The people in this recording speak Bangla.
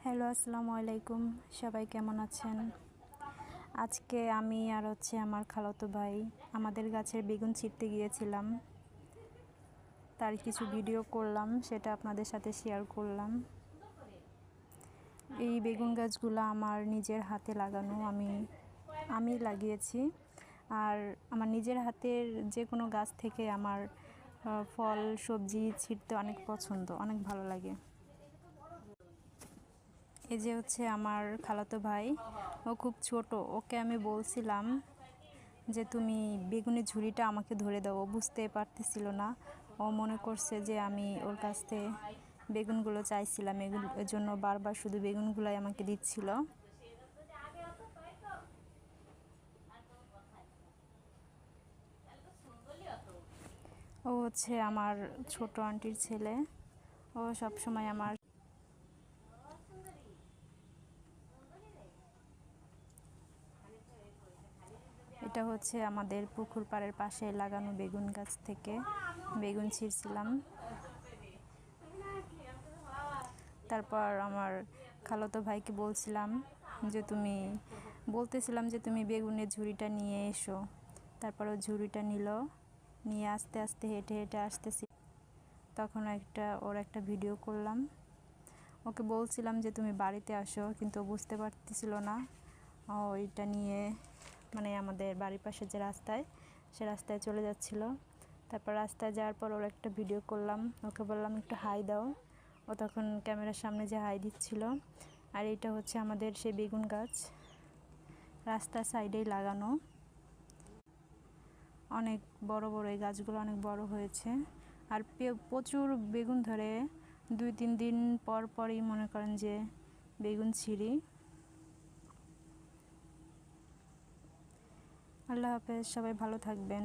হ্যালো, আসসালামু আলাইকুম। সবাই কেমন আছেন? আজকে আমি আর আমার খালাতো ভাই আমাদের গাছের বেগুন ছিঁড়তে গিয়েছিলাম। তার কিছু ভিডিও করলাম, সেটা আপনাদের সাথে শেয়ার করলাম। এই বেগুন গাছগুলো আমার নিজের হাতে লাগানো, আমি লাগিয়েছি। আর আমার নিজের হাতের যে কোনো গাছ থেকে আমার ফল সবজি ছিঁড়তে অনেক পছন্দ, অনেক ভালো লাগে। এই যে আমার খালাতো ভাই, ও খুব ছোট। ওকে আমি বলছিলাম যে তুমি বেগুনের ঝুড়িটা আমাকে ধরে দাও। ও বুঝতে পারতেছিল না। ও মনে করছে যে আমি ওর কাছ থেকে বেগুনগুলো চাইছিলাম, এর জন্য বারবার শুধু বেগুনগুলাই আমাকে দিচ্ছিল। ও আমার ছোট আন্টির ছেলে। ও সবসময় আমার এটা আমাদের পুকুর পাড়ের পাশে লাগানো বেগুন গাছ থেকে বেগুন ছিঁড়ছিলাম। তারপর আমার খালাতো ভাইকে বলছিলাম যে বলতেছিলাম যে তুমি বেগুনের ঝুড়িটা নিয়ে এসো। তারপর ও ঝুড়িটা নিয়ে আস্তে আস্তে হেঁটে হেঁটে আসতেছি। তখন ওর একটা ভিডিও করলাম। ওকে বলছিলাম যে তুমি বাড়িতে আসো, কিন্তু বুঝতে পারতেছিল না। ওইটা নিয়ে আমাদের বাড়ির পাশে যে সে রাস্তায় চলে যাচ্ছিল। তারপর রাস্তায় যাওয়ার পর ওর একটা ভিডিও করলাম। ওকে বললাম একটু হাই দাও। ও তখন ক্যামেরার সামনে যে হাই দিচ্ছিল। আর এটা আমাদের সেই বেগুন গাছ, রাস্তার সাইডেই লাগানো। অনেক বড় বড় এই গাছগুলো অনেক বড় হয়েছে। আর প্রচুর বেগুন ধরে 2-3 দিন পর পরই মনে করেন যে বেগুন ছিঁড়ি। আল্লাহ হাফেজ, সবাই ভালো থাকবেন।